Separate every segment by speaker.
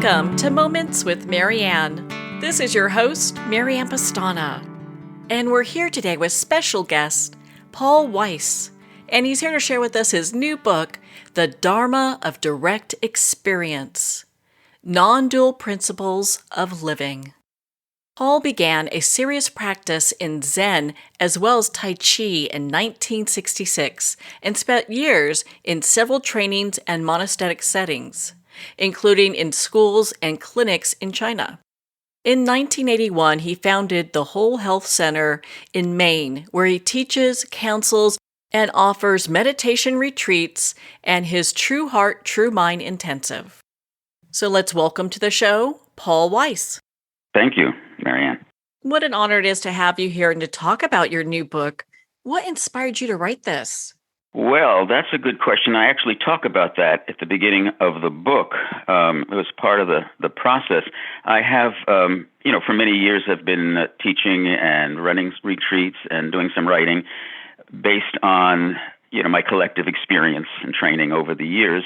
Speaker 1: Welcome to Moments with Marianne. This is your host, Marianne Pastana. And we're here today with special guest, Paul Weiss. And he's here to share with us his new book, The Dharma of Direct Experience, Non-Dual Principles of Living. Paul began a serious practice in Zen as well as Tai Chi in 1966 and spent years in several trainings and monastic settings, including in schools and clinics in China. In 1981, he founded the Whole Health Center in Maine, where he teaches, counsels, and offers meditation retreats and his True Heart, True Mind Intensive. So let's welcome to the show, Paul Weiss.
Speaker 2: Thank you, Marianne.
Speaker 1: What an honor it is to have you here and to talk about your new book. What inspired you to write this?
Speaker 2: Well, that's a good question. I actually talk about that at the beginning of the book. It was part of the process. I have, for many years have been teaching and running retreats and doing some writing based on, my collective experience and training over the years.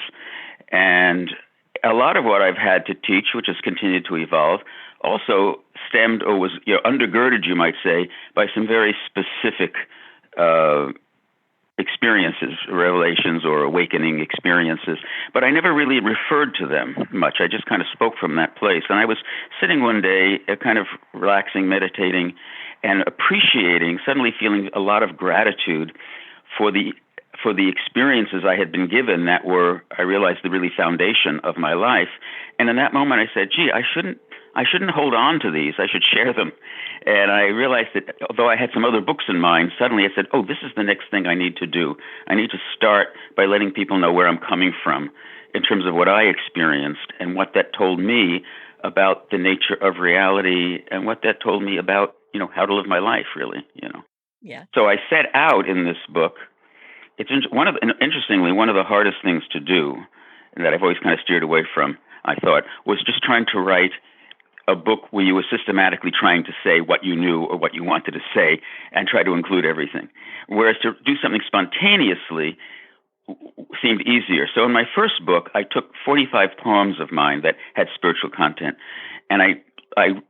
Speaker 2: And a lot of what I've had to teach, which has continued to evolve, also stemmed or was undergirded, you might say, by some very specific experiences, revelations or awakening experiences, but I never really referred to them much. I just kind of spoke from that place. And I was sitting one day, kind of relaxing, meditating, and appreciating, suddenly feeling a lot of gratitude for the experiences I had been given that were, I realized, the really foundation of my life. And in that moment, I said, gee, I shouldn't hold on to these. I should share them. And I realized that although I had some other books in mind, suddenly I said, oh, this is the next thing I need to do. I need to start by letting people know where I'm coming from in terms of what I experienced and what that told me about the nature of reality and what that told me about, how to live my life, really,
Speaker 1: Yeah.
Speaker 2: So I set out in this book. Interestingly, one of the hardest things to do, and that I've always kind of steered away from, I thought, was just trying to write a book where you were systematically trying to say what you knew or what you wanted to say and try to include everything. Whereas to do something spontaneously seemed easier. So in my first book, I took 45 poems of mine that had spiritual content, and I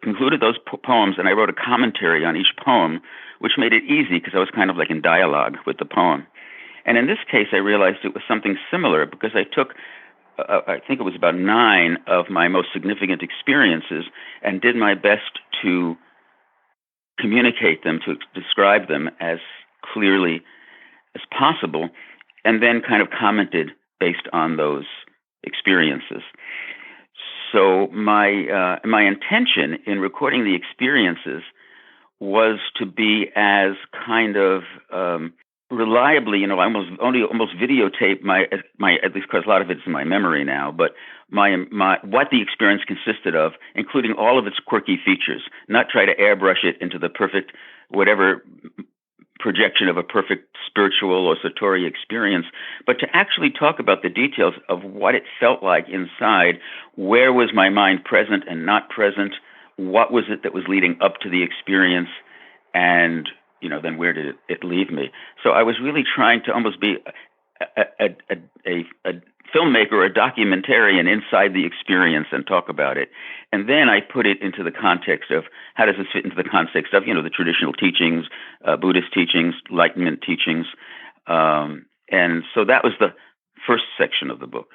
Speaker 2: concluded those poems, and I wrote a commentary on each poem, which made it easy because I was kind of like in dialogue with the poem. And in this case, I realized it was something similar because I took I think it was about 9 of my most significant experiences and did my best to communicate them, to describe them as clearly as possible, and then kind of commented based on those experiences. So my intention in recording the experiences was to be as kind of reliably, I almost videotape my at least because a lot of it's in my memory now, but my what the experience consisted of, including all of its quirky features, not try to airbrush it into the perfect whatever projection of a perfect spiritual or satori experience, but to actually talk about the details of what it felt like inside. Where was my mind present and not present? What was it that was leading up to the experience? And then where did it leave me? So I was really trying to almost be a filmmaker or a documentarian inside the experience and talk about it. And then I put it into the context of how does this fit into the context of, the traditional teachings, Buddhist teachings, Enlightenment teachings. And so that was the first section of the book.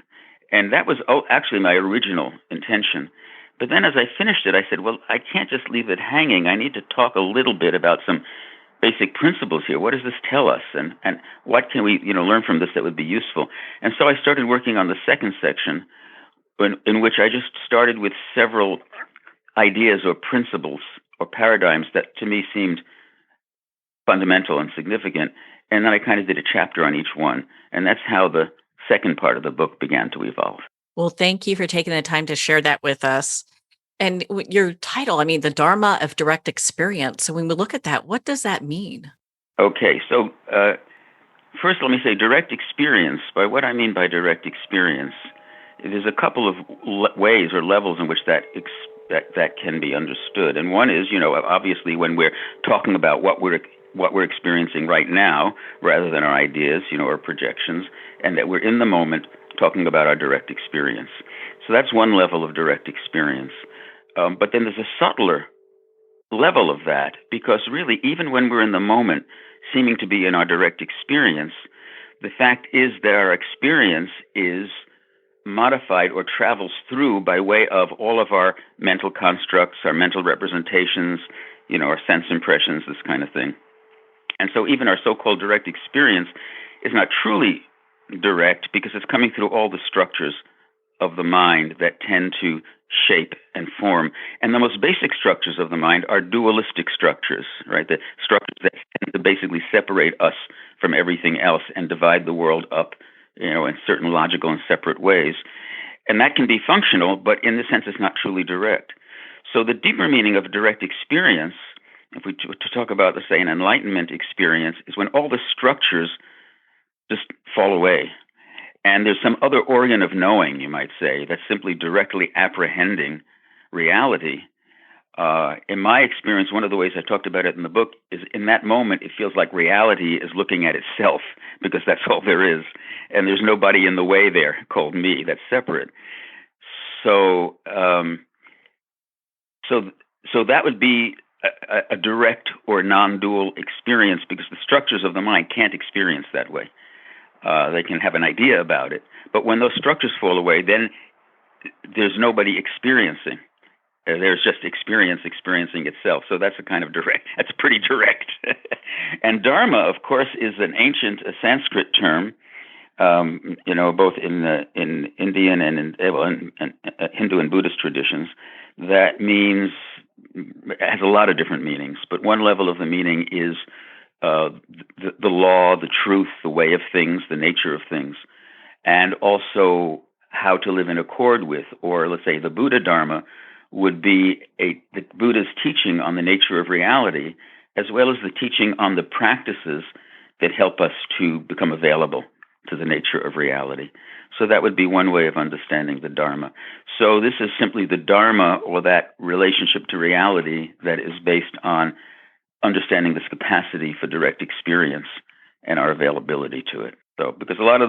Speaker 2: And that was actually my original intention. But then as I finished it, I said, well, I can't just leave it hanging. I need to talk a little bit about some basic principles here. What does this tell us? And what can we, learn from this that would be useful? And so I started working on the second section in which I just started with several ideas or principles or paradigms that to me seemed fundamental and significant. And then I kind of did a chapter on each one. And that's how the second part of the book began to evolve.
Speaker 1: Well, thank you for taking the time to share that with us. And your title, the Dharma of Direct Experience. So when we look at that, what does that mean?
Speaker 2: Okay, so first let me say direct experience. By what I mean by direct experience, there's a couple of ways or levels in which that can be understood. And one is, obviously when we're talking about what we're experiencing right now, rather than our ideas, or projections, and that we're in the moment talking about our direct experience. So that's one level of direct experience. But then there's a subtler level of that, because really, even when we're in the moment, seeming to be in our direct experience, the fact is that our experience is modified or travels through by way of all of our mental constructs, our mental representations, our sense impressions, this kind of thing. And so even our so-called direct experience is not truly direct, because it's coming through all the structures of the mind that tend to shape and form. And the most basic structures of the mind are dualistic structures, right? The structures that tend to basically separate us from everything else and divide the world up, in certain logical and separate ways. And that can be functional, but in this sense, it's not truly direct. So the deeper meaning of direct experience, if we to talk about, let's say, an enlightenment experience, is when all the structures just fall away. And there's some other organ of knowing, you might say, that's simply directly apprehending reality. In my experience, one of the ways I talked about it in the book is, in that moment, it feels like reality is looking at itself, because that's all there is. And there's nobody in the way there called me that's separate. So that would be a direct or non-dual experience, because the structures of the mind can't experience that way. They can have an idea about it. But when those structures fall away, then there's nobody experiencing. There's just experiencing itself. So that's a kind of direct. That's pretty direct. And Dharma, of course, is an ancient Sanskrit term, both in Indian and in Hindu and Buddhist traditions. That means, has a lot of different meanings. But one level of the meaning is the law, the truth, the way of things, the nature of things, and also how to live in accord with, or let's say the Buddha Dharma would be the Buddha's teaching on the nature of reality, as well as the teaching on the practices that help us to become available to the nature of reality. So that would be one way of understanding the Dharma. So this is simply the Dharma, or that relationship to reality, that is based on understanding this capacity for direct experience and our availability to it. So, because a lot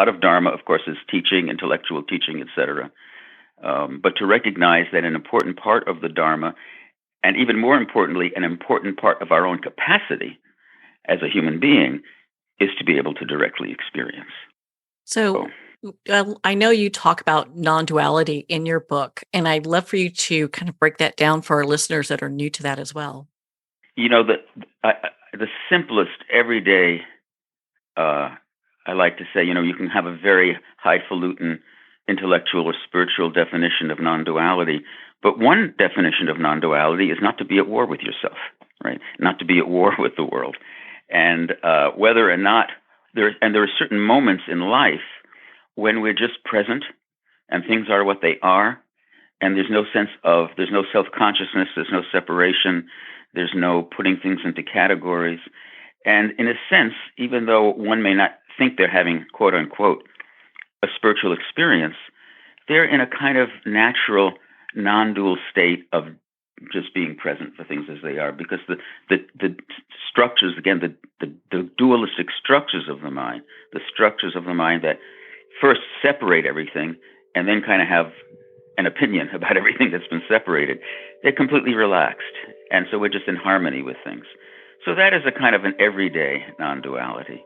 Speaker 2: of Dharma, of course, is teaching, intellectual teaching, etc. But to recognize that an important part of the Dharma, and even more importantly, an important part of our own capacity as a human being, is to be able to directly experience.
Speaker 1: So I know you talk about non-duality in your book, and I'd love for you to kind of break that down for our listeners that are new to that as well.
Speaker 2: The simplest everyday, I like to say, you can have a very highfalutin intellectual or spiritual definition of non-duality, but one definition of non-duality is not to be at war with yourself, right? Not to be at war with the world. And whether or not there are certain moments in life when we're just present and things are what they are, and there's no self-consciousness, there's no separation, there's no putting things into categories. And in a sense, even though one may not think they're having, quote unquote, a spiritual experience, they're in a kind of natural, non-dual state of just being present for things as they are, because the structures, again, the dualistic structures of the mind, the structures of the mind that first separate everything and then kind of have an opinion about everything that's been separated, they're completely relaxed. And so we're just in harmony with things. So that is a kind of an everyday non-duality.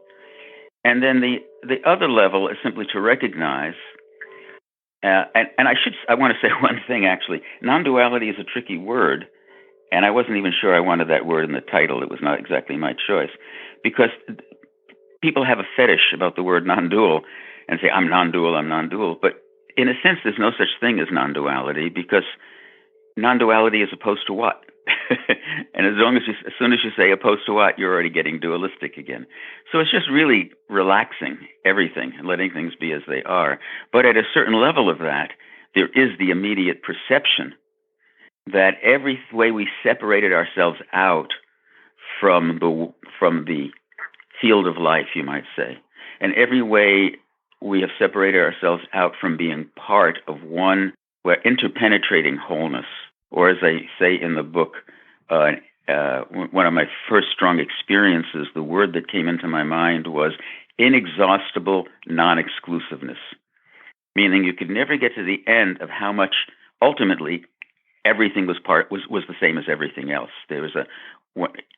Speaker 2: And then the other level is simply to recognize, and I want to say one thing, actually. Non-duality is a tricky word, and I wasn't even sure I wanted that word in the title. It was not exactly my choice, because people have a fetish about the word non-dual and say, I'm non-dual. But in a sense, there's no such thing as non-duality, because non-duality is opposed to what? And as soon as you say opposed to what, you're already getting dualistic again. So it's just really relaxing everything and letting things be as they are. But at a certain level of that, there is the immediate perception that every way we separated ourselves out from the field of life, you might say, and every way we have separated ourselves out from being part of one interpenetrating wholeness, or as I say in the book, one of my first strong experiences, the word that came into my mind was inexhaustible non-exclusiveness. meaning you could never get to the end of how much ultimately everything was the same as everything else.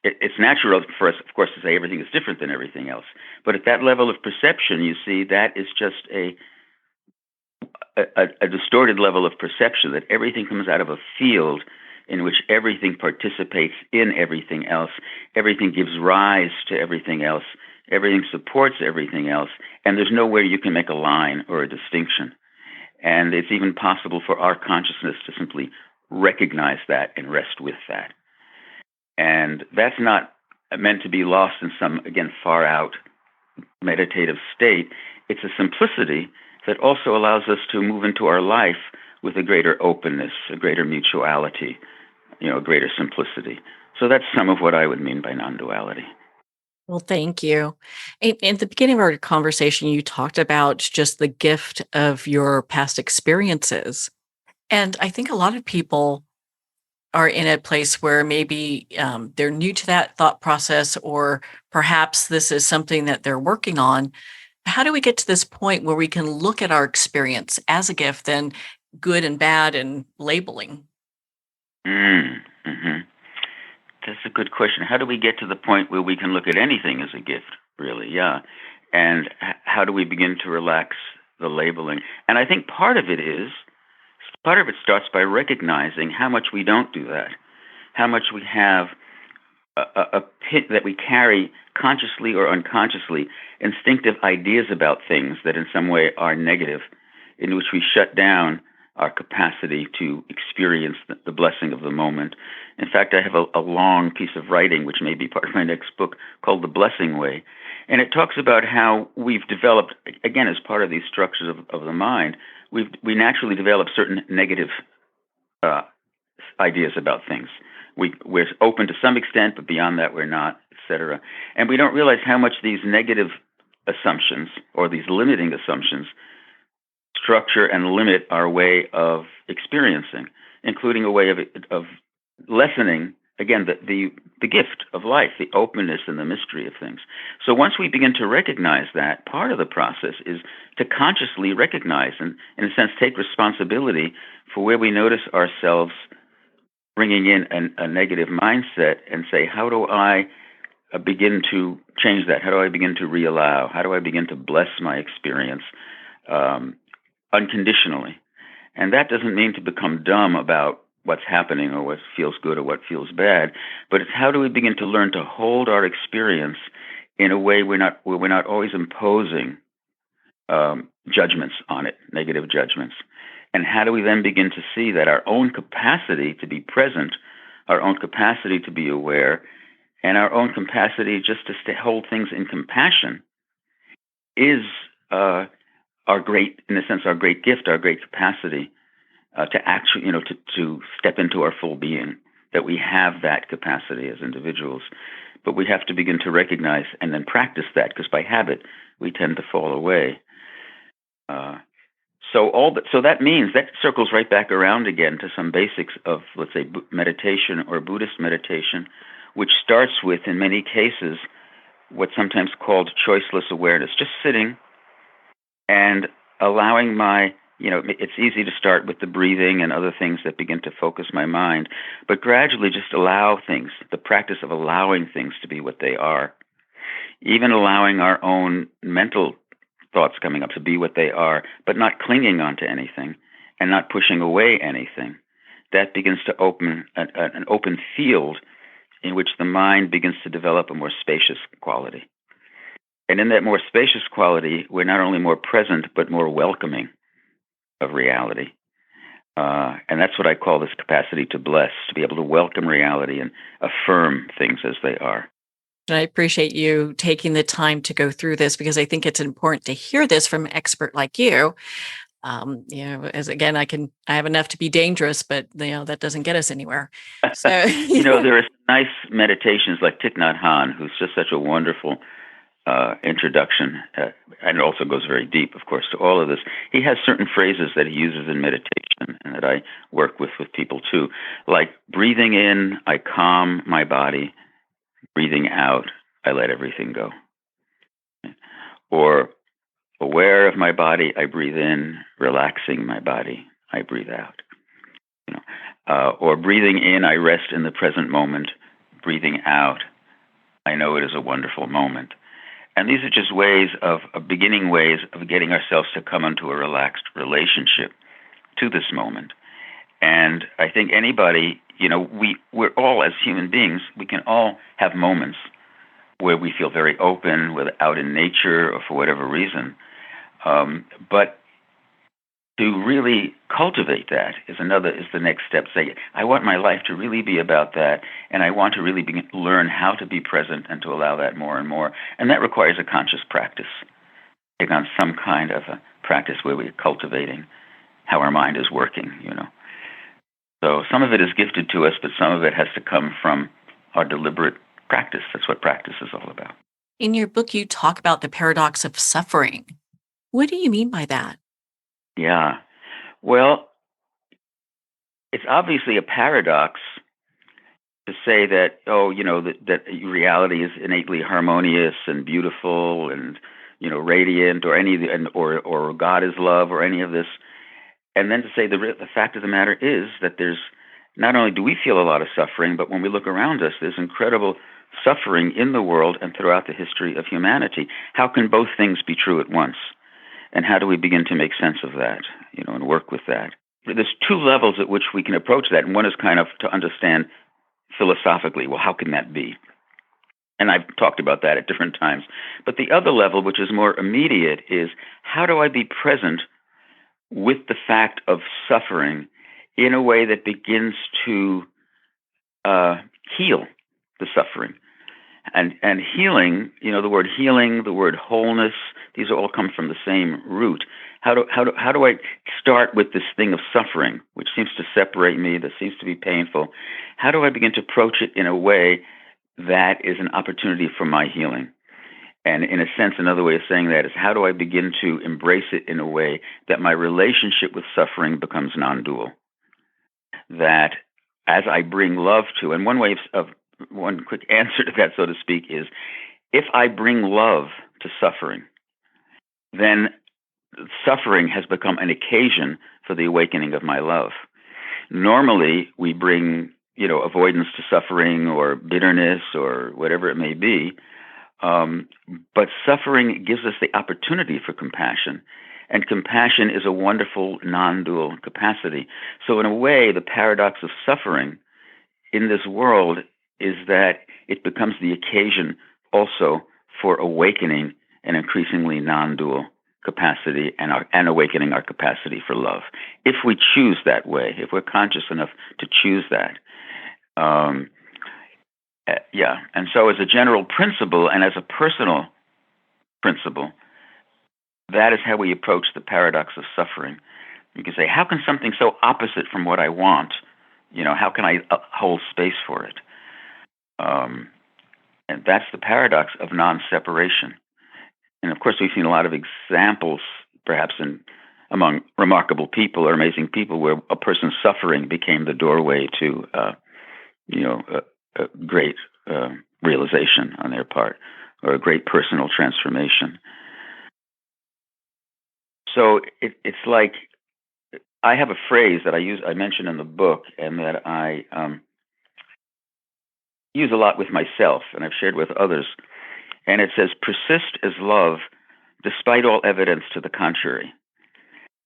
Speaker 2: It's natural for us, of course, to say everything is different than everything else. But at that level of perception, you see, that is just a distorted level of perception, that everything comes out of a field in which everything participates in everything else, everything gives rise to everything else, everything supports everything else, and there's nowhere you can make a line or a distinction. And it's even possible for our consciousness to simply recognize that and rest with that. And that's not meant to be lost in some, again, far out meditative state. It's a simplicity that also allows us to move into our life with a greater openness, a greater mutuality, a greater simplicity. So that's some of what I would mean by non-duality.
Speaker 1: Well, thank you. In the beginning of our conversation, you talked about just the gift of your past experiences. And I think a lot of people are in a place where maybe they're new to that thought process, or perhaps this is something that they're working on. How do we get to this point where we can look at our experience as a gift and good and bad and labeling?
Speaker 2: Mm-hmm. That's a good question. How do we get to the point where we can look at anything as a gift, really? Yeah. And how do we begin to relax the labeling? And I think part of it starts by recognizing how much we don't do that, how much we have a pit that we carry consciously or unconsciously, instinctive ideas about things that in some way are negative, in which we shut down our capacity to experience the blessing of the moment. In fact, I have a long piece of writing, which may be part of my next book, called The Blessing Way. And it talks about how we've developed, again, as part of these structures of the mind, we naturally develop certain negative ideas about things. We're open to some extent, but beyond that, we're not, etc. And we don't realize how much these negative assumptions or these limiting assumptions structure and limit our way of experiencing, including a way of lessening, again, the gift of life, the openness and the mystery of things. So once we begin to recognize that, part of the process is to consciously recognize and, in a sense, take responsibility for where we notice ourselves bringing in a negative mindset and say, how do I begin to change that? How do I begin to reallow? How do I begin to bless my experience unconditionally? And that doesn't mean to become dumb about what's happening or what feels good or what feels bad, but it's how do we begin to learn to hold our experience in a way where we're not always imposing judgments on it, negative judgments. And how do we then begin to see that our own capacity to be present, our own capacity to be aware, and our own capacity just to hold things in compassion is our great, in a sense, our great gift, our great capacity to actually, to step into our full being, that we have that capacity as individuals. But we have to begin to recognize and then practice that, because by habit, we tend to fall away. So that means that circles right back around again to some basics of, let's say, meditation or Buddhist meditation, which starts with, in many cases, what's sometimes called choiceless awareness, just sitting and allowing it's easy to start with the breathing and other things that begin to focus my mind, but gradually just allow things, the practice of allowing things to be what they are, even allowing our own mental thoughts coming up to be what they are, but not clinging onto anything and not pushing away anything. That begins to open an open field in which the mind begins to develop a more spacious quality. And in that more spacious quality, we're not only more present, but more welcoming of reality. And that's what I call this capacity to bless, to be able to welcome reality and affirm things as they are.
Speaker 1: And I appreciate you taking the time to go through this, because I think it's important to hear this from an expert like you. As again, I have enough to be dangerous, but that doesn't get us anywhere. So
Speaker 2: there are nice meditations like Thich Nhat Hanh, who's just such a wonderful introduction, and it also goes very deep, of course, to all of this. He has certain phrases that he uses in meditation and that I work with people too, like breathing in, I calm my body. Breathing out, I let everything go. Or Aware of my body, I breathe in. Relaxing my body, I breathe out. Or breathing in, I rest in the present moment. Breathing out, I know it is a wonderful moment. And these are just beginning ways of getting ourselves to come into a relaxed relationship to this moment. And I think anybody, we're all, as human beings, we can all have moments where we feel very open, whether out in nature or for whatever reason. But to really cultivate that is the next step. Say, I want my life to really be about that, and I want to really learn how to be present and to allow that more and more. And that requires a conscious practice. Take on some kind of a practice where we're cultivating how our mind is working, So some of it is gifted to us, but some of it has to come from our deliberate practice. That's what practice is all about.
Speaker 1: In your book, you talk about the paradox of suffering. What do you mean by that?
Speaker 2: Yeah. Well, it's obviously a paradox to say that, that reality is innately harmonious and beautiful and, radiant, or God is love, or any of this. And then to say the fact of the matter is that there's not only do we feel a lot of suffering, but when we look around us, there's incredible suffering in the world and throughout the history of humanity. How can both things be true at once? And how do we begin to make sense of that, and work with that? There's two levels at which we can approach that, and one is kind of to understand philosophically, well, how can that be? And I've talked about that at different times. But the other level, which is more immediate, is how do I be present with the fact of suffering in a way that begins to heal the suffering? And healing, the word healing, the word wholeness, these all come from the same root. How do I start with this thing of suffering, which seems to separate me, that seems to be painful? How do I begin to approach it in a way that is an opportunity for my healing? And in a sense, another way of saying that is, how do I begin to embrace it in a way that my relationship with suffering becomes non-dual? That as I bring love to, and one quick answer to that, so to speak, is if I bring love to suffering, then suffering has become an occasion for the awakening of my love. Normally, we bring, avoidance to suffering or bitterness or whatever it may be, but suffering gives us the opportunity for compassion. And compassion is a wonderful non-dual capacity. So in a way, the paradox of suffering in this world is that it becomes the occasion also for awakening an increasingly non-dual capacity and awakening our capacity for love. If we choose that way, if we're conscious enough to choose that. And so as a general principle and as a personal principle, that is how we approach the paradox of suffering. You can say, how can something so opposite from what I want, how can I hold space for it? And that's the paradox of non-separation. And of course, we've seen a lot of examples, perhaps among remarkable people or amazing people, where a person's suffering became the doorway to, a great realization on their part, or a great personal transformation. So it's like, I have a phrase that I mention in the book, and that I use a lot with myself, and I've shared with others. And it says, persist as love despite all evidence to the contrary.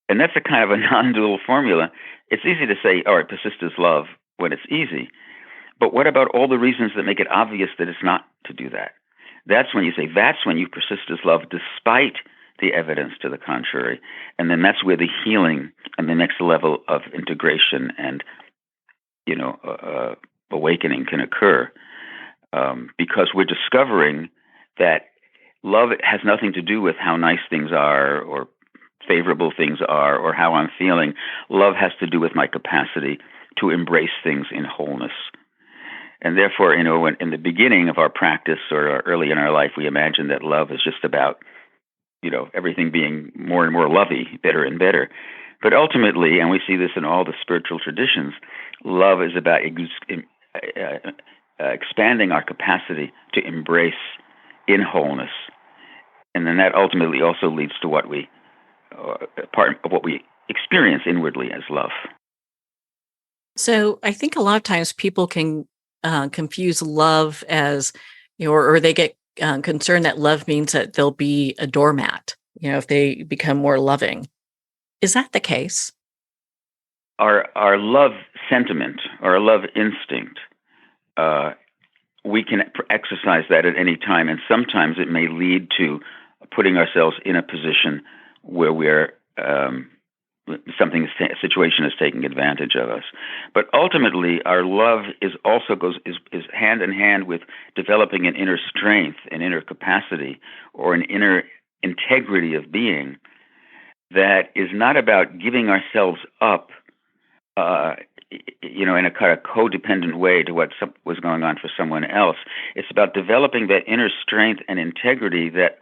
Speaker 2: And that's a kind of a non-dual formula. It's easy to say, all right, persist as love when it's easy. But what about all the reasons that make it obvious that it's not to do that? That's when you persist as love despite the evidence to the contrary. And then that's where the healing and the next level of integration and, awakening can occur. Because we're discovering that love has nothing to do with how nice things are or favorable things are or how I'm feeling. Love has to do with my capacity to embrace things in wholeness. And therefore, when in the beginning of our practice or early in our life, we imagine that love is just about, everything being more and more lovey, better and better. But ultimately, and we see this in all the spiritual traditions, love is about expanding our capacity to embrace in wholeness And then that ultimately also leads to what we part of what we experience inwardly as love.
Speaker 1: So I think a lot of times people can confuse love as, or they get concerned that love means that they'll be a doormat, if they become more loving. Is that the case?
Speaker 2: Our love sentiment, our love instinct, we can exercise that at any time, and sometimes it may lead to putting ourselves in a position where we're a situation is taking advantage of us. But ultimately, our love is hand in hand with developing an inner strength, an inner capacity, or an inner integrity of being that is not about giving ourselves up, in a kind of codependent way to what was going on for someone else. It's about developing that inner strength and integrity that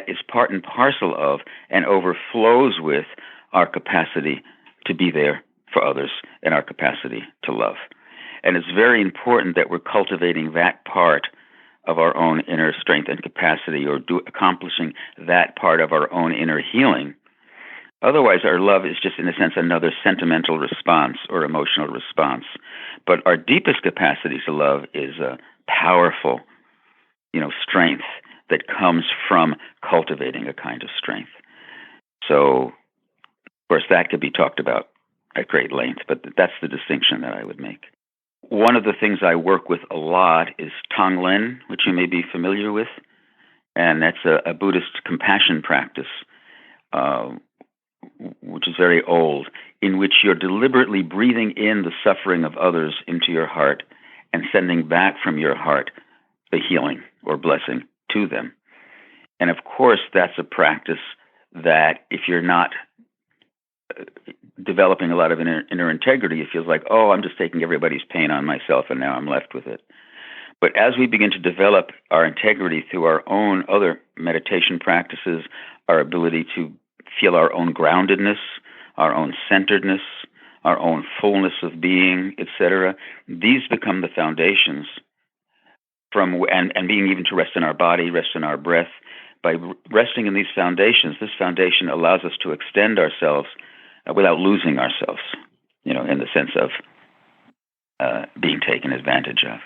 Speaker 2: is part and parcel of and overflows with our capacity to be there for others and our capacity to love. And it's very important that we're cultivating that part of our own inner strength and capacity, or accomplishing that part of our own inner healing. Otherwise, our love is just, in a sense, another sentimental response or emotional response. But our deepest capacity to love is a powerful, strength that comes from cultivating a kind of strength. So, of course, that could be talked about at great length, but that's the distinction that I would make. One of the things I work with a lot is Tonglen, which you may be familiar with, and that's a Buddhist compassion practice, which is very old, in which you're deliberately breathing in the suffering of others into your heart and sending back from your heart the healing or blessing to them. And of course, that's a practice that if you're not developing a lot of inner integrity, it feels like, oh, I'm just taking everybody's pain on myself and now I'm left with it. But as we begin to develop our integrity through our own other meditation practices, our ability to feel our own groundedness, our own centeredness, our own fullness of being, etc., these become the foundations and being even to rest in our body, rest in our breath. By resting in these foundations, this foundation allows us to extend ourselves without losing ourselves, in the sense of being taken advantage of.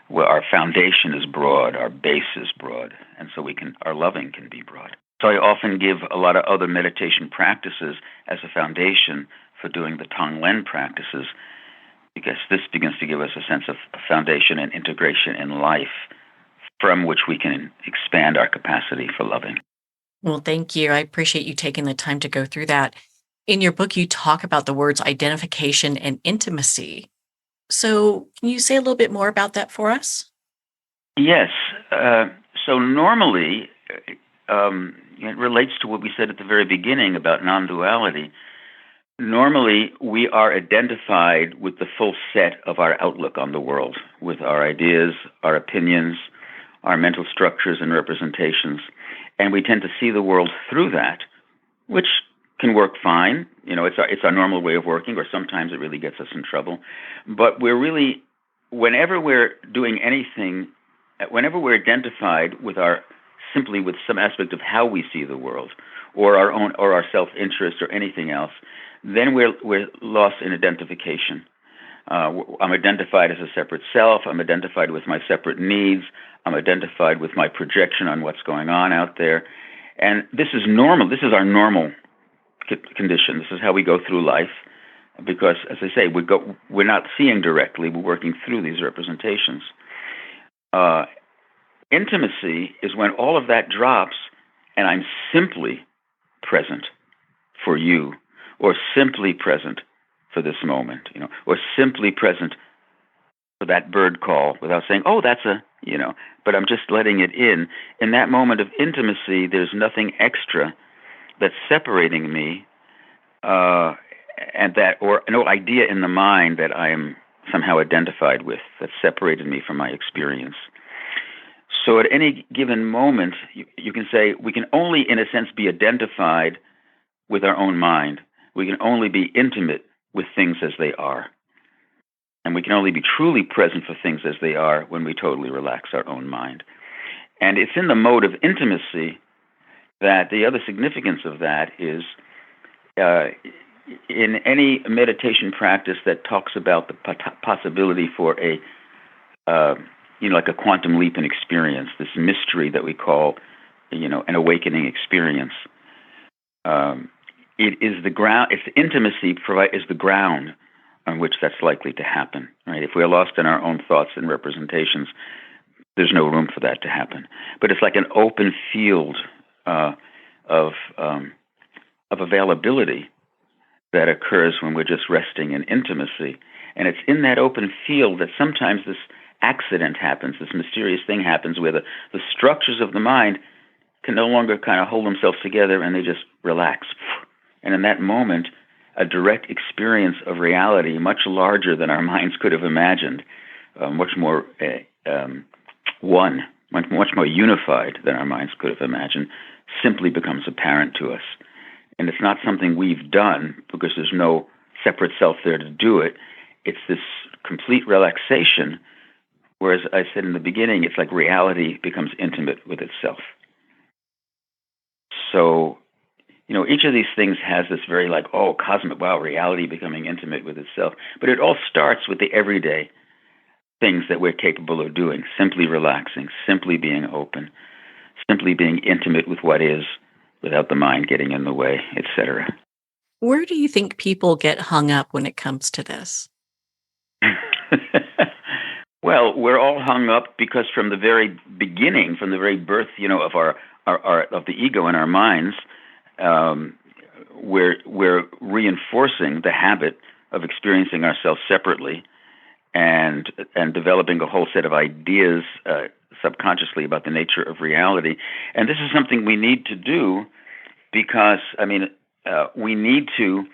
Speaker 2: Well, our foundation is broad, our base is broad, and so our loving can be broad. So I often give a lot of other meditation practices as a foundation for doing the Tonglen practices, because this begins to give us a sense of foundation and integration in life from which we can expand our capacity for loving.
Speaker 1: Well, thank you. I appreciate you taking the time to go through that. In your book, you talk about the words identification and intimacy. So can you say a little bit more about that for us?
Speaker 2: Yes. So normally, it relates to what we said at the very beginning about non-duality. Normally, we are identified with the full set of our outlook on the world, with our ideas, our opinions, our mental structures and representations, and we tend to see the world through that, which can work fine. It's our normal way of working, or sometimes it really gets us in trouble. But whenever we're doing anything, whenever we're identified with simply with some aspect of how we see the world, or our own, or our self-interest, or anything else, then we're lost in identification. I'm identified as a separate self. I'm identified with my separate needs. I'm identified with my projection on what's going on out there. And this is normal. This is our normal condition. This is how we go through life, because, as I say, we're not seeing directly. We're working through these representations. Intimacy is when all of that drops, and I'm simply present for you, or simply present for this moment, or simply present for that bird call, without saying, oh, that's but I'm just letting it in. In that moment of intimacy, there's nothing extra that's separating me, or no idea in the mind that I am somehow identified with that separated me from my experience. So at any given moment, you can say we can only, in a sense, be identified with our own mind. We can only be intimate with things as they are. And we can only be truly present for things as they are when we totally relax our own mind. And it's in the mode of intimacy that the other significance of that is in any meditation practice that talks about the possibility for a like a quantum leap in experience, this mystery that we call an awakening experience. It is the ground. It's intimacy is the ground on which that's likely to happen. Right? If we are lost in our own thoughts and representations, there's no room for that to happen. But it's like an open field of availability that occurs when we're just resting in intimacy. And it's in that open field that sometimes this accident happens, this mysterious thing happens where the structures of the mind can no longer kind of hold themselves together and they just relax. And in that moment, a direct experience of reality, much larger than our minds could have imagined, much more much more unified than our minds could have imagined, simply becomes apparent to us. And it's not something we've done because there's no separate self there to do it. It's this complete relaxation, whereas I said in the beginning, it's like reality becomes intimate with itself. So, each of these things has this very cosmic, wow, reality becoming intimate with itself. But it all starts with the everyday things that we're capable of doing, simply relaxing, simply being open, simply being intimate with what is without the mind getting in the way, etc.
Speaker 1: Where do you think people get hung up when it comes to this?
Speaker 2: Well, we're all hung up because from the very beginning, from the very birth, of our of the ego in our minds, we're reinforcing the habit of experiencing ourselves separately, and developing a whole set of ideas subconsciously about the nature of reality. And this is something we need to do because, we need to.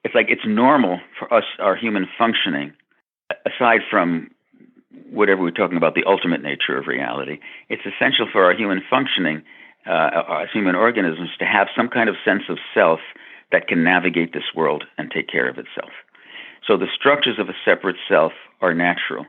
Speaker 2: It's normal for us, our human functioning, aside from whatever we're talking about, the ultimate nature of reality. It's essential for our human functioning as human organisms to have some kind of sense of self that can navigate this world and take care of itself. So the structures of a separate self are natural.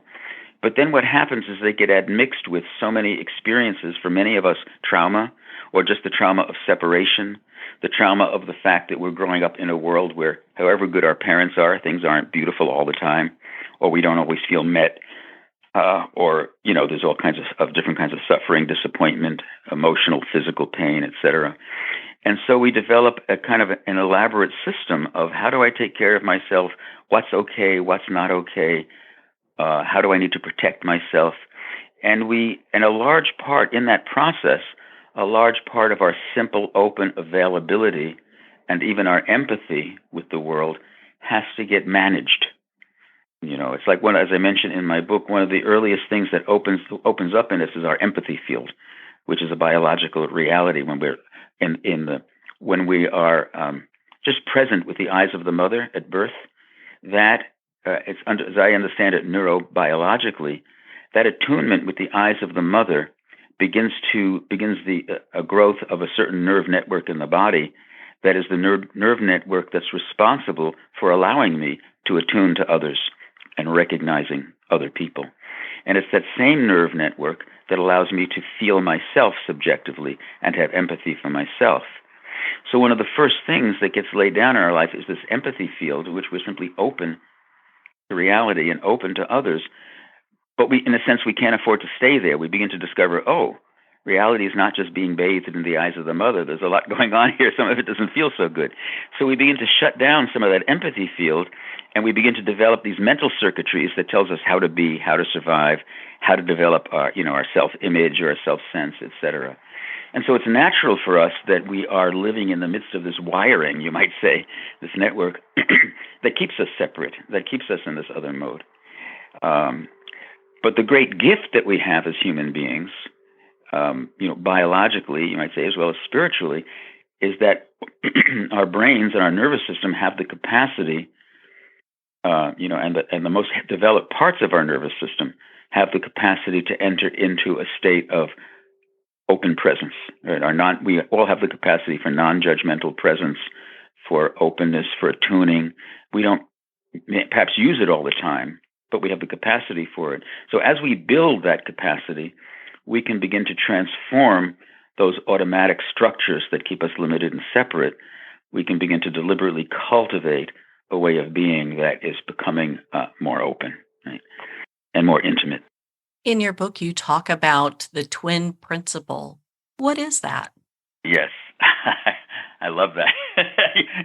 Speaker 2: But then what happens is they get admixed with so many experiences, for many of us, trauma, or just the trauma of separation, the trauma of the fact that we're growing up in a world where, however good our parents are, things aren't beautiful all the time, or we don't always feel met, or there's all kinds of different kinds of suffering, disappointment, emotional, physical pain, etc. And so we develop a kind of an elaborate system of how do I take care of myself, what's okay, what's not okay, how do I need to protect myself. And a large part in that process, a large part of our simple, open availability and even our empathy with the world has to get managed. It's like as I mentioned in my book, one of the earliest things that opens up in us is our empathy field, which is a biological reality when we're when we are just present with the eyes of the mother at birth. That as I understand it, neurobiologically, that attunement with the eyes of the mother begins a growth of a certain nerve network in the body. That is the nerve network that's responsible for allowing me to attune to others and recognizing other people. And it's that same nerve network that allows me to feel myself subjectively and have empathy for myself. So one of the first things that gets laid down in our life is this empathy field, which we're simply open to reality and open to others. But in a sense, we can't afford to stay there. We begin to discover, reality is not just being bathed in the eyes of the mother. There's a lot going on here. Some of it doesn't feel so good. So we begin to shut down some of that empathy field, and we begin to develop these mental circuitries that tells us how to be, how to survive, how to develop our self-image or our self-sense, etc. And so it's natural for us that we are living in the midst of this wiring, you might say, this network that keeps us separate, that keeps us in this other mode. But the great gift that we have as human beings, biologically, you might say, as well as spiritually, is that our brains and our nervous system have the capacity, and the most developed parts of our nervous system have the capacity to enter into a state of open presence. Right? We all have the capacity for non-judgmental presence, for openness, for attuning. We don't perhaps use it all the time, but we have the capacity for it. So as we build that capacity, we can begin to transform those automatic structures that keep us limited and separate, we can begin to deliberately cultivate a way of being that is becoming more open, right, and more intimate.
Speaker 1: In your book, you talk about the twin principle. What is that?
Speaker 2: Yes, I love that.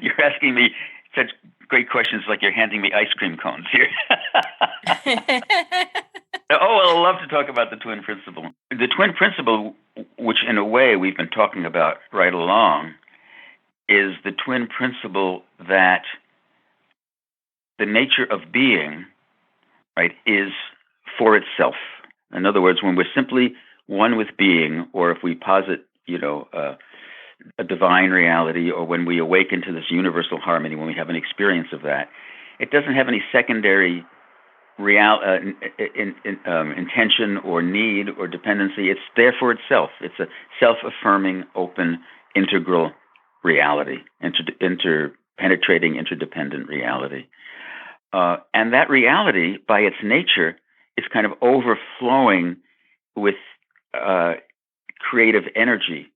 Speaker 2: You're asking me such great questions, like you're handing me ice cream cones here. Oh, well, I love to talk about the twin principle. The twin principle, which in a way we've been talking about right along, is the twin principle that the nature of being, right, is for itself. In other words, when we're simply one with being, or if we posit, a divine reality, or when we awaken to this universal harmony, when we have an experience of that, it doesn't have any secondary intention or need or dependency. It's there for itself. It's a self-affirming, open, integral reality, interpenetrating, interdependent reality. And that reality, by its nature, is kind of overflowing with creative energy.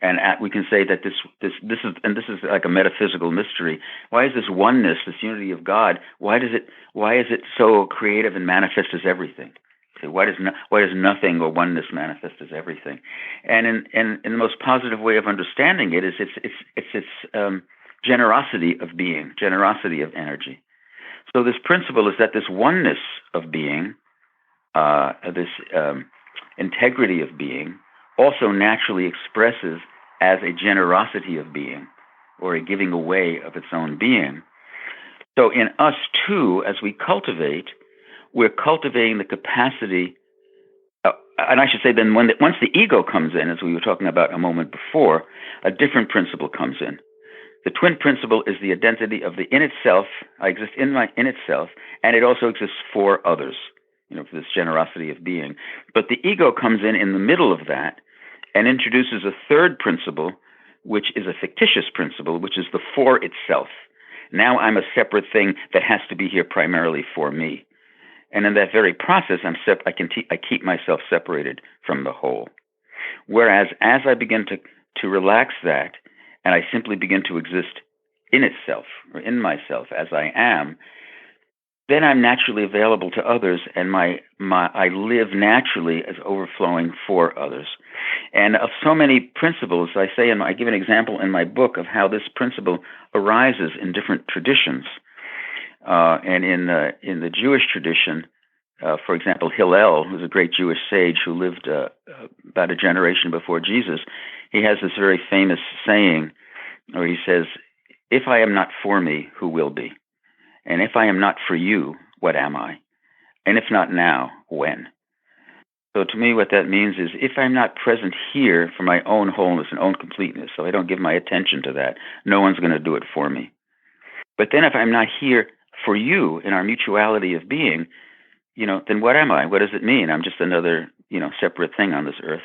Speaker 2: And we can say that this is like a metaphysical mystery. Why is this oneness, this unity of God? Why is it so creative and manifest as everything? So why does nothing or oneness manifest as everything? And in the most positive way of understanding it is its generosity of being, generosity of energy. So this principle is that this oneness of being, this integrity of being, also naturally expresses as a generosity of being, or a giving away of its own being. So in us too, as we cultivate, we're cultivating the capacity, and I should say then once the ego comes in, as we were talking about a moment before, a different principle comes in. The twin principle is the identity of the in itself. I exist in itself, and it also exists for others, for this generosity of being. But the ego comes in the middle of that and introduces a third principle, which is a fictitious principle, which is the for itself. Now I'm a separate thing that has to be here primarily for me. And in that very process, I keep myself separated from the whole. Whereas as I begin to relax that, and I simply begin to exist in itself, or in myself as I am, then I'm naturally available to others, and I live naturally as overflowing for others. And of so many principles, I give an example in my book of how this principle arises in different traditions. And in the Jewish tradition, for example, Hillel, who's a great Jewish sage who lived about a generation before Jesus, he has this very famous saying where he says, "If I am not for me, who will be? And if I am not for you, what am I? And if not now, when?" So to me, what that means is if I'm not present here for my own wholeness and own completeness, so I don't give my attention to that, no one's going to do it for me. But then if I'm not here for you in our mutuality of being, then what am I? What does it mean? I'm just another, separate thing on this earth.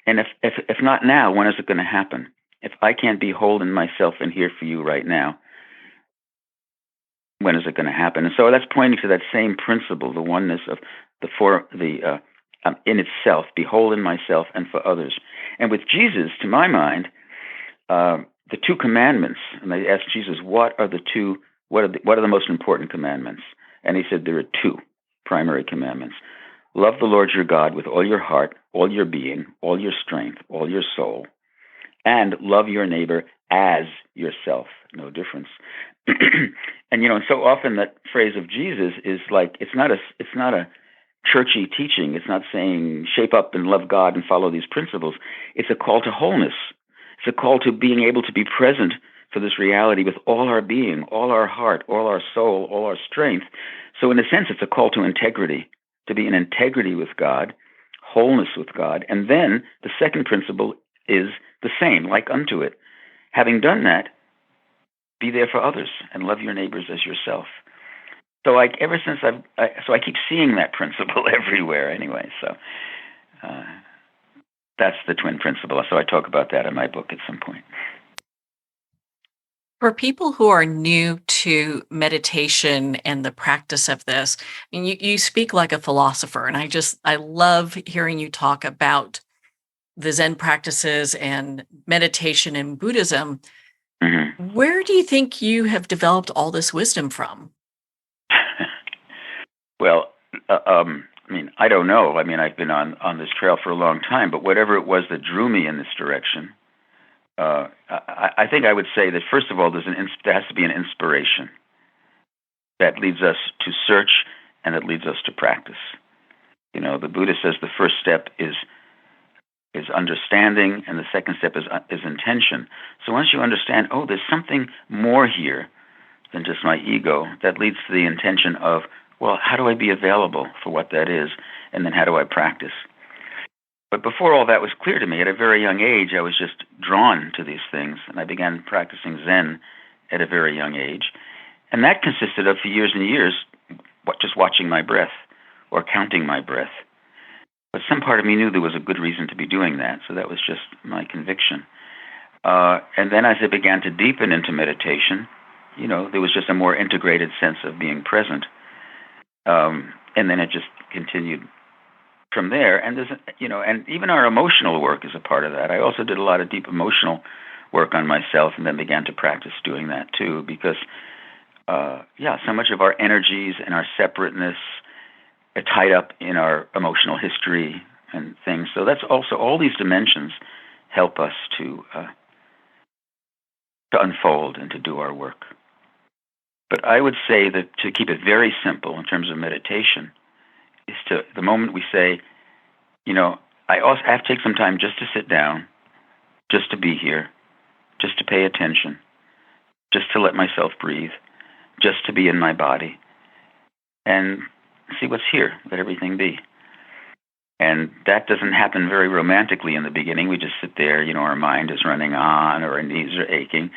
Speaker 2: And if not now, when is it going to happen? If I can't be whole in myself and here for you right now, when is it going to happen? And so that's pointing to that same principle, the oneness of in itself, be whole in myself and for others. And with Jesus, to my mind, the two commandments, and they asked Jesus, what are the most important commandments? And he said there are two primary commandments. Love the Lord your God with all your heart, all your being, all your strength, all your soul, and love your neighbor as yourself. No difference. And so often that phrase of Jesus is like it's not a churchy teaching. It's not saying shape up and love God and follow these principles. It's a call to wholeness. It's a call to being able to be present for this reality with all our being, all our heart, all our soul, all our strength. So in a sense, it's a call to integrity, to be in integrity with God, wholeness with God. And then the second principle is the same, like unto it. Having done that, be there for others and love your neighbors as yourself. So ever since I keep seeing that principle everywhere anyway. So that's the twin principle. So I talk about that in my book at some point.
Speaker 1: For people who are new to meditation and the practice of this, you speak like a philosopher, and I love hearing you talk about the Zen practices and meditation in Buddhism.
Speaker 2: Hmm.
Speaker 1: Where do you think you have developed all this wisdom from?
Speaker 2: Well, I mean, I don't know. I mean, I've been on this trail for a long time, but whatever it was that drew me in this direction, I think I would say that first of all, there has to be an inspiration that leads us to search and that leads us to practice. You know, the Buddha says the first step is understanding, and the second step is intention. So once you understand, oh, there's something more here than just my ego, that leads to the intention of, well, how do I be available for what that is, and then how do I practice? But before all that was clear to me, at a very young age, I was just drawn to these things, and I began practicing Zen at a very young age. And that consisted of, for years and years, just watching my breath or counting my breath. But some part of me knew there was a good reason to be doing that, so that was just my conviction. And then as I began to deepen into meditation, you know, there was just a more integrated sense of being present. And then it just continued from there. And there's, you know, and even our emotional work is a part of that. I also did a lot of deep emotional work on myself, and then began to practice doing that too, because so much of our energies and our separateness are tied up in our emotional history and things. So that's also, all these dimensions help us to unfold and to do our work. But I would say that to keep it very simple in terms of meditation is to, the moment we say, you know, I also have to take some time just to sit down, just to be here, just to pay attention, just to let myself breathe, just to be in my body, and see what's here, let everything be. And that doesn't happen very romantically in the beginning. We just sit there, you know, our mind is running on, or our knees are aching.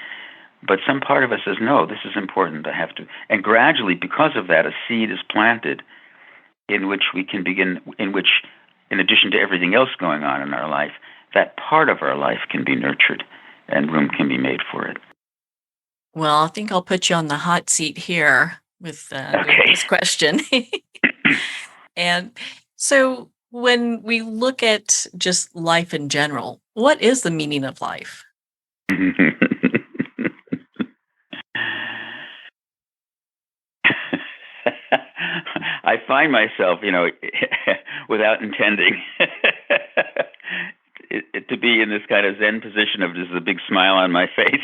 Speaker 2: But some part of us says, no, this is important, I have to. And gradually, because of that, a seed is planted in which we can begin, in which, in addition to everything else going on in our life, that part of our life can be nurtured and room can be made for it.
Speaker 1: Well, I think I'll put you on the hot seat here with
Speaker 2: Okay.
Speaker 1: this question. And so when we look at just life in general, what is the meaning of life?
Speaker 2: I find myself, you know, without intending, to be in this kind of Zen position of just a big smile on my face.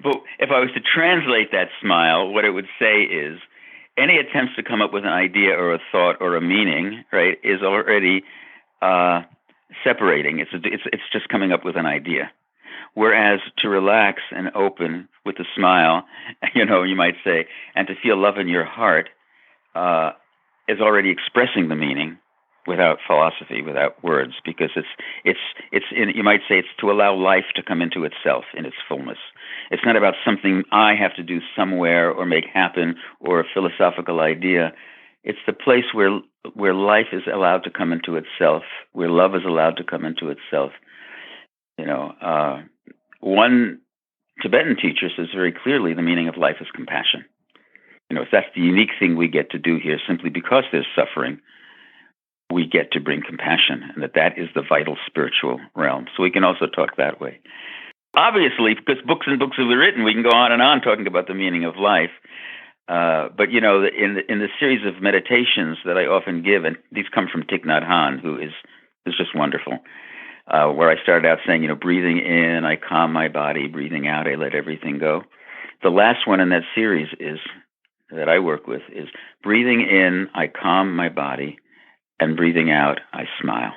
Speaker 2: But if I was to translate that smile, what it would say is, any attempts to come up with an idea or a thought or a meaning, right, is already separating. It's just coming up with an idea. Whereas to relax and open with a smile, you know, you might say, and to feel love in your heart is already expressing the meaning without philosophy, without words, because you might say it's to allow life to come into itself in its fullness. It's not about something I have to do somewhere or make happen or a philosophical idea. It's the place where life is allowed to come into itself, where love is allowed to come into itself. You know, one Tibetan teacher says very clearly the meaning of life is compassion. You know, that's the unique thing we get to do here, simply because there's suffering. We get to bring compassion, and that is the vital spiritual realm. So we can also talk that way. Obviously, because books and books have been written, we can go on and on talking about the meaning of life. But you know, in the series of meditations that I often give, and these come from Thich Nhat Hanh, who is just wonderful, where I started out saying, you know, breathing in, I calm my body; breathing out, I let everything go. The last one in that series that I work with is breathing in, I calm my body, and breathing out, I smile.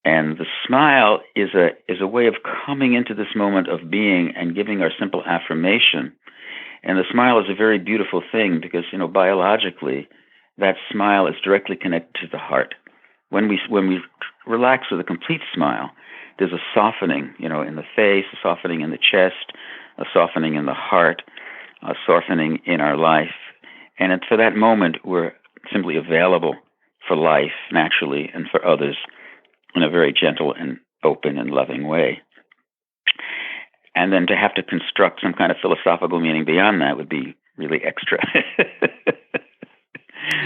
Speaker 2: And the smile is a way of coming into this moment of being and giving our simple affirmation. And the smile is a very beautiful thing because, you know, biologically, that smile is directly connected to the heart. When we relax with a complete smile, there's a softening, you know, in the face, a softening in the chest, a softening in the heart, a softening in our life. And for that moment, we're simply available for life naturally and for others in a very gentle and open and loving way. And then to have to construct some kind of philosophical meaning beyond that would be really extra.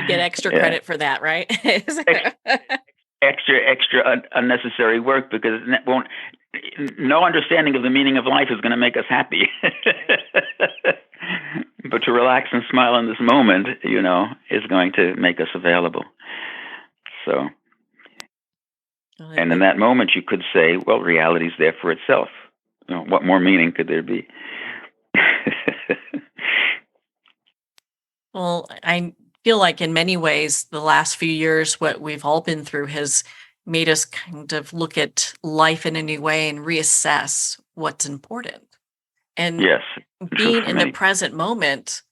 Speaker 1: get extra
Speaker 2: Yeah.
Speaker 1: credit for that, right?
Speaker 2: Extra unnecessary work, because it won't. No understanding of the meaning of life is going to make us happy. But to relax and smile in this moment, is going to make us available. So, and in that moment, you could say, well, reality is there for itself. What more meaning could there be?
Speaker 1: Well, I feel like in many ways, the last few years, what we've all been through has made us kind of look at life in a new way and reassess what's important. And
Speaker 2: Yes, true
Speaker 1: being
Speaker 2: for
Speaker 1: in the
Speaker 2: many.
Speaker 1: present moment,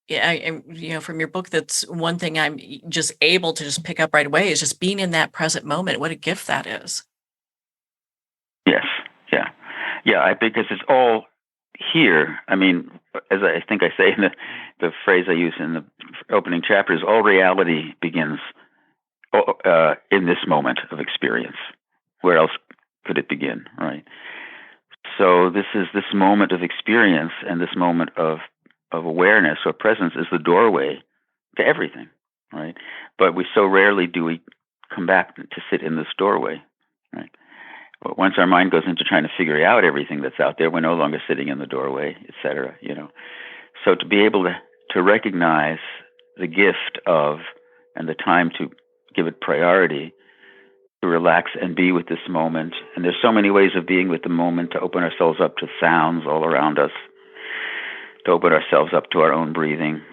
Speaker 1: yeah, from your book, that's one thing I'm just able to just pick up right away is just being in that present moment. What a gift that is.
Speaker 2: Yes, yeah, because it's all here. I mean, as I think I say in the phrase I use in the opening chapters, all reality begins in this moment of experience. Where else could it begin, right? So this moment of experience, and this moment of awareness or presence is the doorway to everything, right? But we so rarely do we come back to sit in this doorway, right? But once our mind goes into trying to figure out everything that's out there, we're no longer sitting in the doorway, et cetera, So to be able to recognize the gift of, and the time to give it priority, to relax and be with this moment. And there's so many ways of being with the moment, to open ourselves up to sounds all around us, to open ourselves up to our own breathing,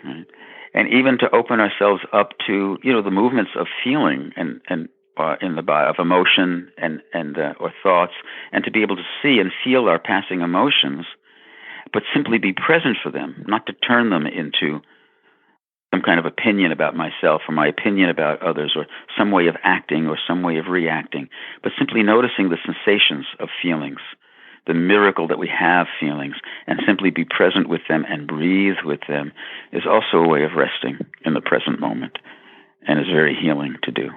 Speaker 2: right? And even to open ourselves up to, the movements of feeling and in the body, of emotion and or thoughts, and to be able to see and feel our passing emotions, but simply be present for them, not to turn them into some kind of opinion about myself or my opinion about others, or some way of acting or some way of reacting, but simply noticing the sensations of feelings, the miracle that we have feelings, and simply be present with them and breathe with them is also a way of resting in the present moment, and is very healing to do.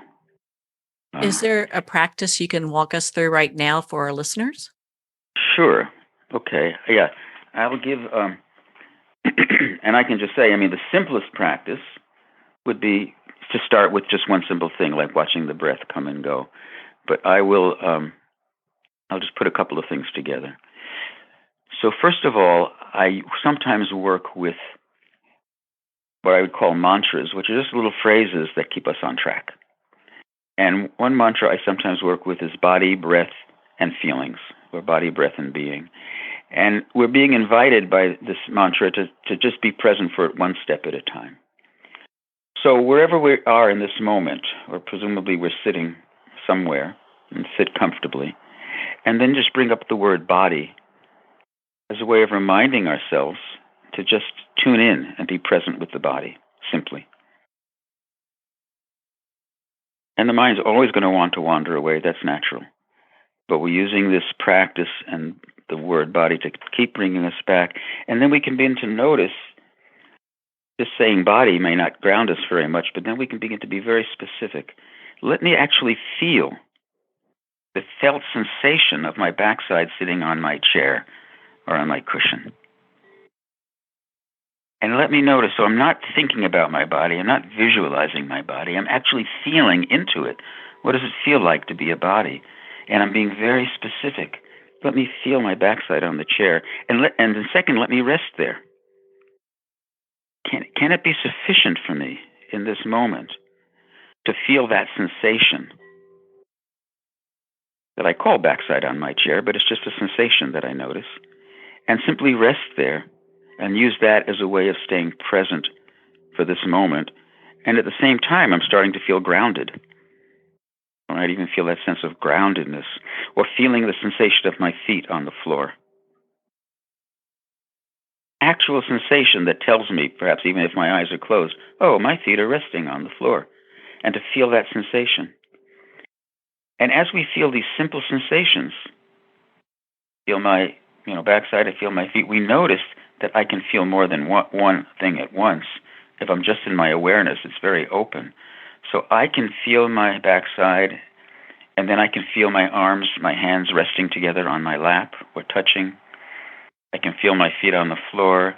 Speaker 1: Is there a practice you can walk us through right now for our listeners?
Speaker 2: Sure. Okay. Yeah. I will give, and I can just say, the simplest practice would be to start with just one simple thing, like watching the breath come and go. But I'll just put a couple of things together. So first of all, I sometimes work with what I would call mantras, which are just little phrases that keep us on track. And one mantra I sometimes work with is body, breath, and feelings, or body, breath, and being. And we're being invited by this mantra to just be present for it one step at a time. So wherever we are in this moment, or presumably we're sitting somewhere, and sit comfortably, and then just bring up the word body as a way of reminding ourselves to just tune in and be present with the body, simply. And the mind's always going to want to wander away. That's natural. But we're using this practice and the word body to keep bringing us back. And then we can begin to notice, just saying body may not ground us very much, but then we can begin to be very specific. Let me actually feel the felt sensation of my backside sitting on my chair or on my cushion. And let me notice, so I'm not thinking about my body, I'm not visualizing my body, I'm actually feeling into it. What does it feel like to be a body? And I'm being very specific. Let me feel my backside on the chair. And then second, let me rest there. Can it be sufficient for me in this moment to feel that sensation that I call backside on my chair, but it's just a sensation that I notice, and simply rest there and use that as a way of staying present for this moment. And at the same time, I'm starting to feel grounded. I might even feel that sense of groundedness, or feeling the sensation of my feet on the floor. Actual sensation that tells me, perhaps even if my eyes are closed, oh, my feet are resting on the floor, and to feel that sensation. And as we feel these simple sensations, feel my backside, I feel my feet, we notice that I can feel more than one thing at once. If I'm just in my awareness, it's very open. So I can feel my backside, and then I can feel my arms, my hands resting together on my lap or touching. I can feel my feet on the floor.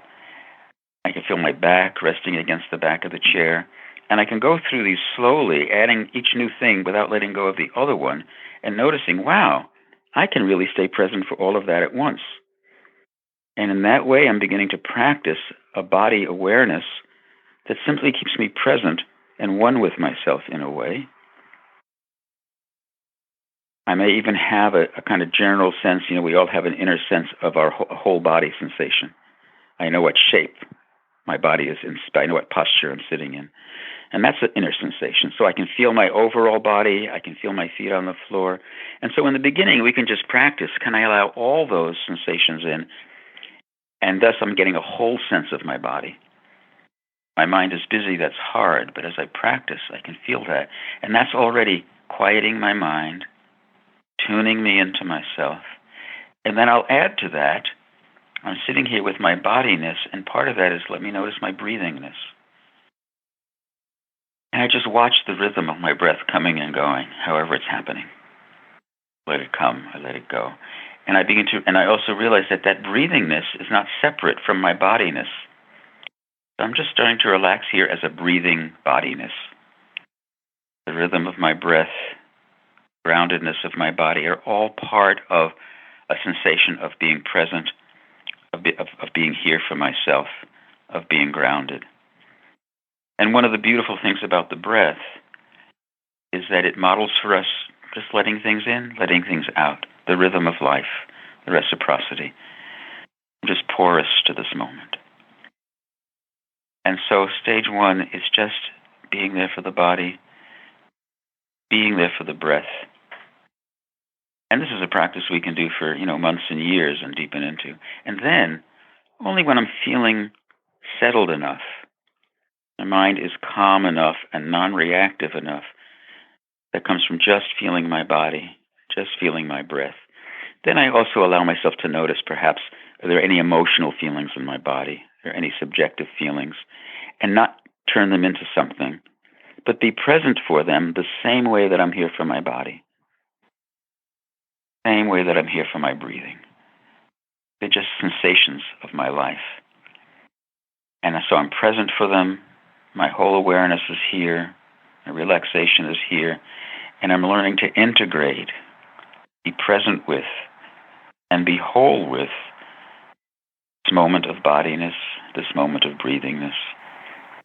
Speaker 2: I can feel my back resting against the back of the chair. And I can go through these slowly, adding each new thing without letting go of the other one, and noticing, wow, I can really stay present for all of that at once. And in that way, I'm beginning to practice a body awareness that simply keeps me present and one with myself in a way. I may even have a kind of general sense, we all have an inner sense of our whole body sensation. I know what shape my body is in, I know what posture I'm sitting in. And that's an inner sensation. So I can feel my overall body, I can feel my feet on the floor. And so in the beginning, we can just practice, can I allow all those sensations in? And thus I'm getting a whole sense of my body. My mind is busy, that's hard, but as I practice, I can feel that. And that's already quieting my mind, tuning me into myself. And then I'll add to that, I'm sitting here with my bodiness, and part of that is let me notice my breathingness. And I just watch the rhythm of my breath coming and going, however it's happening. Let it come, I let it go. And I also realize that breathingness is not separate from my bodiness. So I'm just starting to relax here as a breathing bodiness. The rhythm of my breath, groundedness of my body are all part of a sensation of being present, of being here for myself, of being grounded. And one of the beautiful things about the breath is that it models for us just letting things in, letting things out, the rhythm of life, the reciprocity. I'm just porous to this moment. And so stage one is just being there for the body, being there for the breath. And this is a practice we can do for, months and years and deepen into. And then, only when I'm feeling settled enough, my mind is calm enough and non-reactive enough, that comes from just feeling my body, just feeling my breath. Then I also allow myself to notice, perhaps, are there any emotional feelings in my body? Are there any subjective feelings? And not turn them into something, but be present for them the same way that I'm here for my body, same way that I'm here for my breathing. They're just sensations of my life. And so I'm present for them. My whole awareness is here. My relaxation is here. And I'm learning to integrate, be present with, and be whole with this moment of bodiness, this moment of breathingness,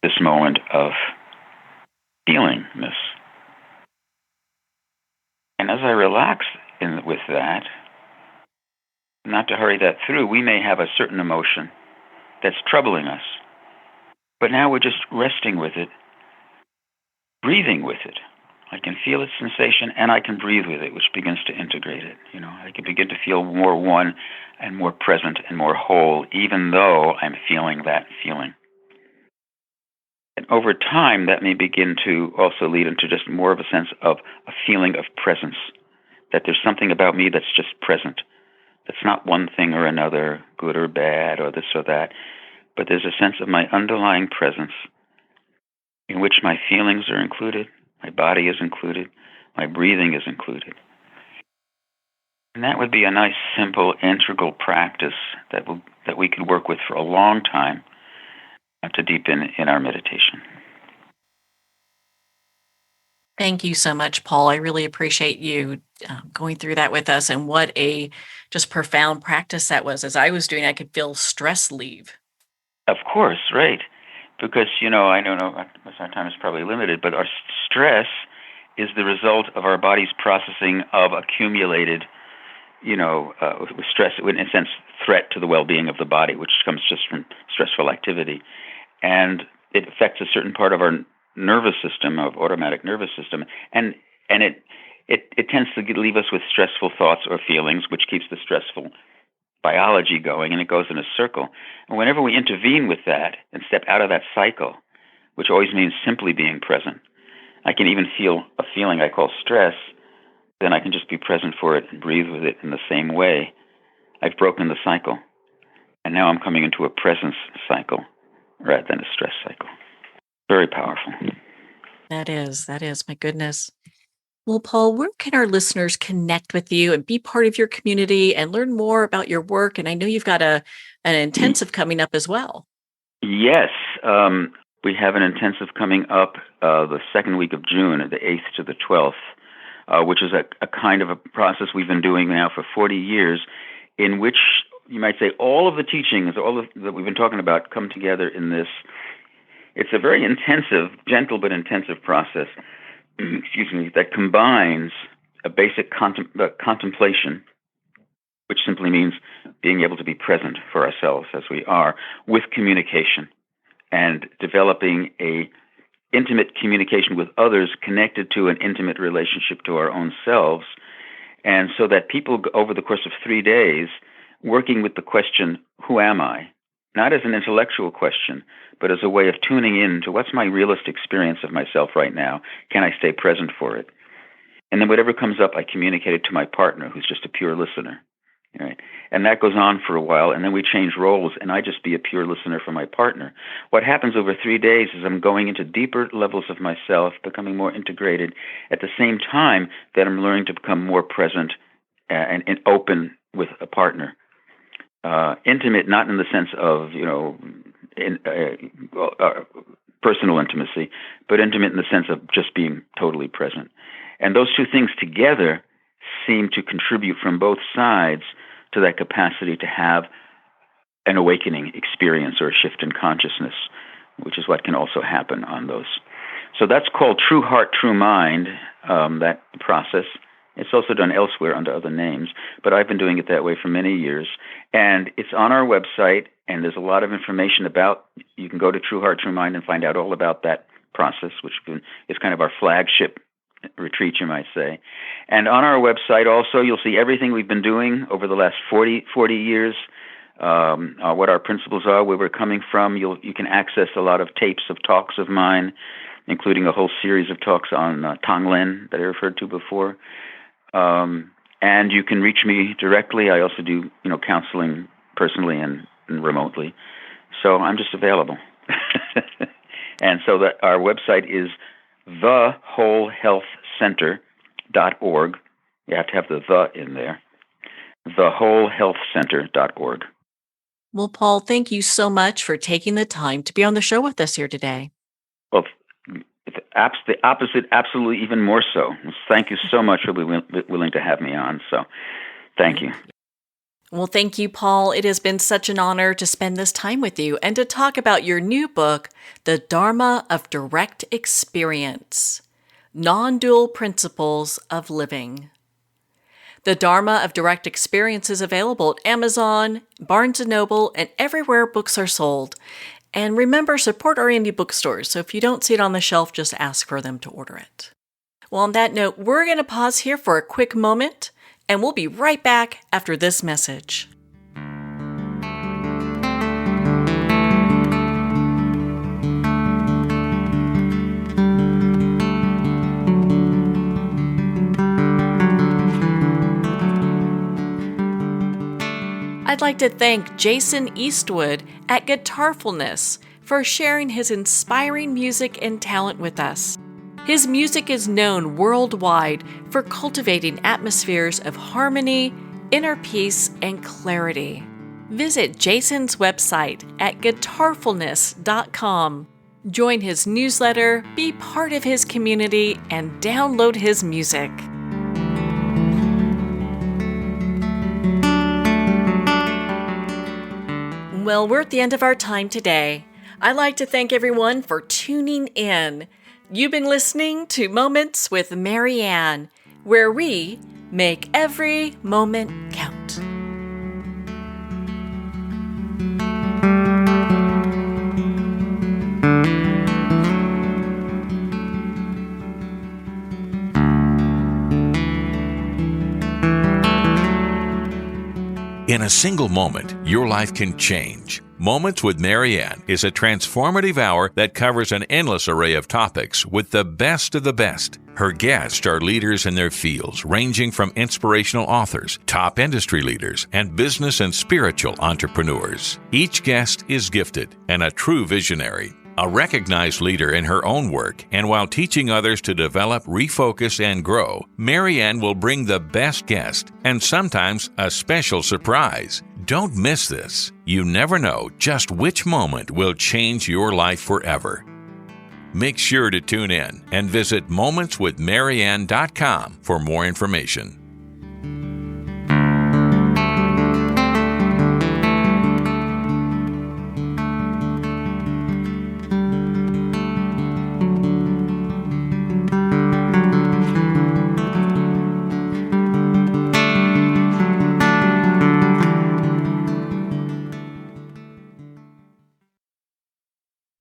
Speaker 2: this moment of feelingness. And as I relax with that, not to hurry that through, we may have a certain emotion that's troubling us. But now we're just resting with it, breathing with it. I can feel its sensation and I can breathe with it, which begins to integrate it. I can begin to feel more one and more present and more whole, even though I'm feeling that feeling. And over time, that may begin to also lead into just more of a sense of a feeling of presence, that there's something about me that's just present. That's not one thing or another, good or bad or this or that, but there's a sense of my underlying presence in which my feelings are included, my body is included, my breathing is included. And that would be a nice, simple, integral practice that we could work with for a long time to deepen in our meditation.
Speaker 1: Thank you so much, Paul. I really appreciate you going through that with us, and what a just profound practice that was. As I was doing, I could feel stress leave.
Speaker 2: Of course, right. Because, I don't know, our time is probably limited, but our stress is the result of our body's processing of accumulated, stress, in a sense, threat to the well-being of the body, which comes just from stressful activity. And it affects a certain part of our nervous system, of automatic nervous system, and it tends to leave us with stressful thoughts or feelings, which keeps the stressful biology going, and it goes in a circle. And whenever we intervene with that and step out of that cycle, which always means simply being present, I can even feel a feeling I call stress, then I can just be present for it and breathe with it in the same way. I've broken the cycle, and now I'm coming into a presence cycle rather than a stress cycle. Very powerful.
Speaker 1: That is, my goodness. Well, Paul, where can our listeners connect with you and be part of your community and learn more about your work? And I know you've got an intensive coming up as well.
Speaker 2: Yes. We have an intensive coming up the second week of June, the 8th to the 12th, which is a kind of a process we've been doing now for 40 years, in which you might say all of the teachings, that we've been talking about, come together in this. It's a very intensive, gentle but intensive process, that combines a basic contemplation, which simply means being able to be present for ourselves as we are, with communication, and developing a intimate communication with others connected to an intimate relationship to our own selves. And so that people, over the course of 3 days, working with the question, who am I? Not as an intellectual question, but as a way of tuning in to what's my realist experience of myself right now. Can I stay present for it? And then whatever comes up, I communicate it to my partner, who's just a pure listener. Right? And that goes on for a while, and then we change roles, and I just be a pure listener for my partner. What happens over 3 days is I'm going into deeper levels of myself, becoming more integrated, at the same time that I'm learning to become more present and open with a partner. Intimate, not in the sense of, personal intimacy, but intimate in the sense of just being totally present. And those two things together seem to contribute from both sides to that capacity to have an awakening experience or a shift in consciousness, which is what can also happen on those. So that's called True Heart, True Mind, that process. It's also done elsewhere under other names, but I've been doing it that way for many years. And it's on our website, and there's a lot of information about, you can go to True Heart, True Mind and find out all about that process, which is kind of our flagship retreat, you might say. And on our website also, you'll see everything we've been doing over the last 40 years, what our principles are, where we're coming from. You can access a lot of tapes of talks of mine, including a whole series of talks on Tonglen that I referred to before. And you can reach me directly. I also do, counseling personally and remotely. So I'm just available. And so that our website is thewholehealthcenter.org. You have to have the in there. Thewholehealthcenter.org.
Speaker 1: Well, Paul, thank you so much for taking the time to be on the show with us here today.
Speaker 2: Well, the opposite, absolutely even more so. Thank you so much for being willing to have me on. So thank you.
Speaker 1: Well, thank you, Paul. It has been such an honor to spend this time with you and to talk about your new book, The Dharma of Direct Experience, Non-Dual Principles of Living. The Dharma of Direct Experience is available at Amazon, Barnes & Noble, and everywhere books are sold. And remember, support our indie bookstores, so if you don't see it on the shelf, just ask for them to order it. Well, on that note, we're going to pause here for a quick moment, and we'll be right back after this message. I'd like to thank Jason Eastwood at Guitarfulness for sharing his inspiring music and talent with us. His music is known worldwide for cultivating atmospheres of harmony, inner peace, and clarity. Visit Jason's website at guitarfulness.com. Join his newsletter, be part of his community, and download his music. Well, we're at the end of our time today. I'd like to thank everyone for tuning in. You've been listening to Moments with Marianne, where we make every moment count.
Speaker 3: In a single moment, your life can change. Moments with Marianne is a transformative hour that covers an endless array of topics with the best of the best. Her guests are leaders in their fields, ranging from inspirational authors, top industry leaders, and business and spiritual entrepreneurs. Each guest is gifted and a true visionary, a recognized leader in her own work, and while teaching others to develop, refocus, and grow, Marianne will bring the best guest and sometimes a special surprise. Don't miss this. You never know just which moment will change your life forever. Make sure to tune in and visit momentswithmarianne.com for more information.